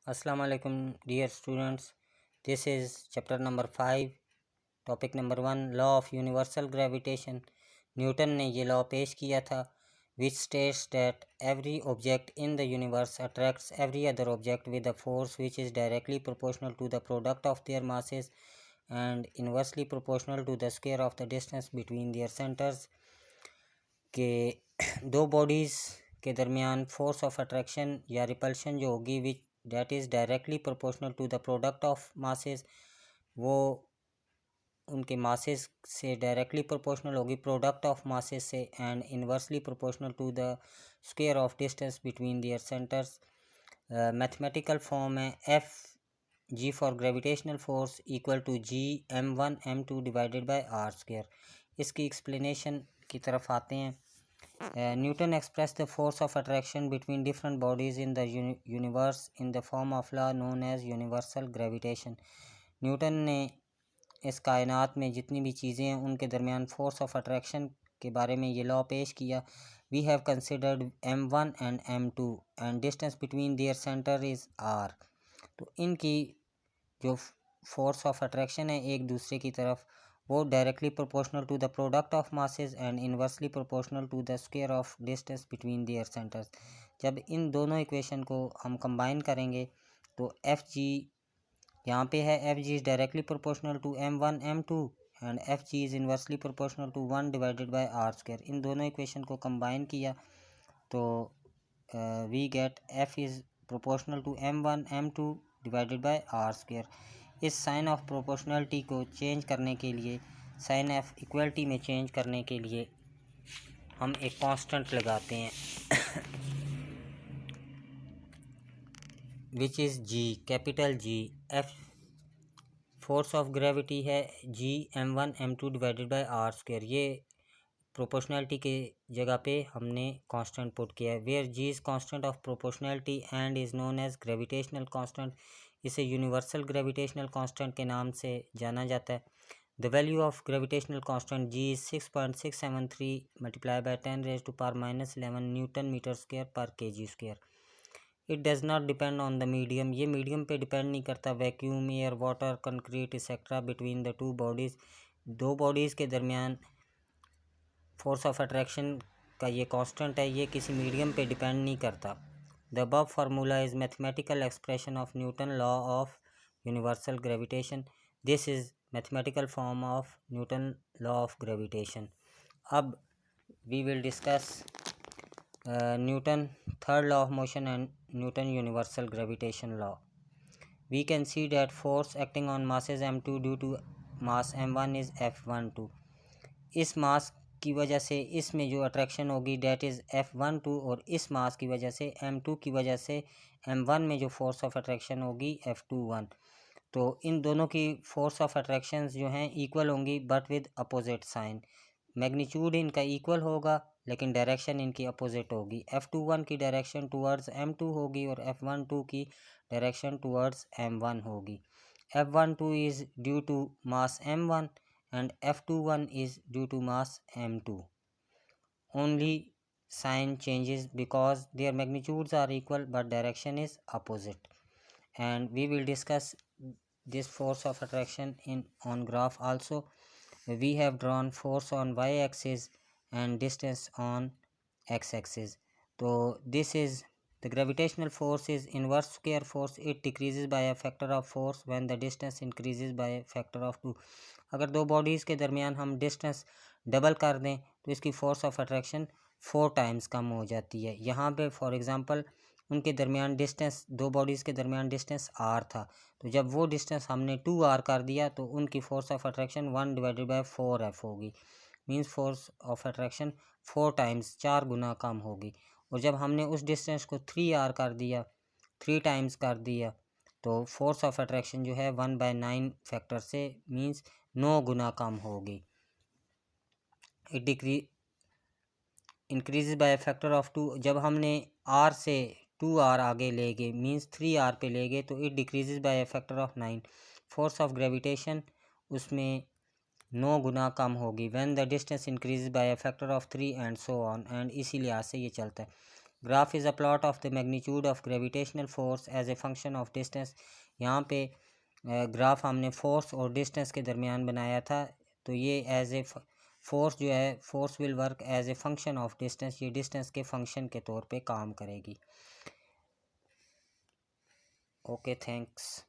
Assalamu alaikum dear students. This is chapter number 5, topic number 1, law of universal gravitation. Newton ने ये law पेश किया था which states that every object in the universe attracts every other object with a force which is directly proportional to the product of their masses and inversely proportional to the square of the distance between their centers. के दो bodies के दरमियान force of attraction या repulsion जो होगी which that is directly proportional to the product of masses, वो उनके masses से डायरेक्टली प्रोपोर्शनल होगी प्रोडक्ट ऑफ मासेस से and inversely proportional to the square of distance between their centres. Mathematical form है F G for gravitational force equal to G m1 m2 divided by R square. इसकी explanation की तरफ आते हैं. Newton expressed the force of attraction between different bodies in the universe in the form of law known as universal gravitation. Newton ने इस कायनात में जितनी भी चीज़ें हैं उनके दरमियान फोर्स ऑफ अट्रैक्शन के बारे में ये लॉ पेश किया. We have considered m1 and m2 and distance between their centre is r. तो इनकी जो फोर्स ऑफ अट्रैक्शन है एक दूसरे की तरफ, वो directly proportional to the product of masses and inversely proportional to the square of distance between their centres. जब इन दोनों इक्वेशन को हम कंबाइन करेंगे तो एफ जी यहाँ पे है, F G is directly proportional to m1 m2 and F G is inversely proportional to 1 divided by R square. इन दोनों इक्वेशन को कंबाइन किया तो we get F is proportional to m1 m2 divided by R square. इस sign of proportionality को change करने के लिए, साइन ऑफ इक्वलिटी में चेंज करने के लिए हम एक कांस्टेंट लगाते हैं which is G, capital ji. F force of gravity है G m1 m2 divided by R square. ये प्रोपोर्शनलिटी के जगह पे हमने कांस्टेंट पुट किया है. Where G is constant of proportionality and is known as gravitational constant. इसे universal gravitational constant के नाम से जाना जाता है. The value of gravitational constant G is 6.673 multiply by 10⁻⁻11 newton metre square per kg square. It does not depend on the medium. ये medium पे depend नहीं करता. Vacuum, air, water, concrete etcetera between the two bodies, दो bodies के दरमियान force of attraction का ये constant है, ये किसी मीडियम पे डिपेंड नहीं करता. The above formula is mathematical expression of Newton law of universal gravitation. This is mathematical form of Newton law of gravitation. अब we will discuss Newton third law of motion and Newton universal gravitation law. We can see that force acting on masses m2 due to mass m1 is f12. इस मास की वजह से इसमें जो attraction होगी that is f12 और इस मास की वजह से m2 की वजह से m1 में जो फोर्स ऑफ अट्रैक्शन होगी f21. तो इन दोनों की फोर्स ऑफ अट्रैक्शन जो हैं इक्वल होंगी but with opposite sign. Magnitude इनका इक्वल होगा लेकिन डायरेक्शन इनकी अपोजिट होगी. f21 की डायरेक्शन टुवर्ड्स m2 होगी और f12 की डायरेक्शन टुवर्ड्स m1 होगी. f12 is due to mass m1 and f21 is due to mass m2. Only sign changes because their magnitudes are equal but direction is opposite. And we will discuss this force of attraction in on graph also. We have drawn force on y-axis and distance on x-axis. So this is the gravitational force is inverse square force. It decreases by a factor of 4 when the distance increases by a factor of 2. अगर दो bodies के दरमियान हम distance double कर दें तो इसकी force of attraction 4 times कम हो जाती है. यहाँ पे फॉर एग्ज़ाम्पल उनके दरमियान डिस्टेंस, दो बॉडीज़ के दरमियान डिस्टेंस r था, तो जब वो डिस्टेंस हमने 2r कर दिया तो उनकी force of attraction 1 divided bye 4f होगी. Means force of attraction 4 times, 4 गुना कम होगी. और जब हमने उस डिस्टेंस को 3r कर दिया, 3 टाइम्स कर दिया, तो फोर्स ऑफ अट्रैक्शन जो है 1/9 फैक्टर से मींस 9 गुना कम होगी. It increase by factor of 2. जब हमने r से 2r आगे ले गए मींस 3r पे ले गए तो it decreases by a factor of 9. Force of gravitation उसमें 9 गुना कम होगी when the distance increase by a factor of 3 and so on. And इसी लिहाज से ये चलता है. Graph is a plot of the magnitude of gravitational force as a function of distance. यहाँ पे ग्राफ हमने फोर्स और डिस्टेंस के दरमियान बनाया था, तो ये एज ए फोर्स जो है, force will work as a function of distance, ये डिस्टेंस के फंक्शन के तौर पे काम करेगी। Okay, thanks.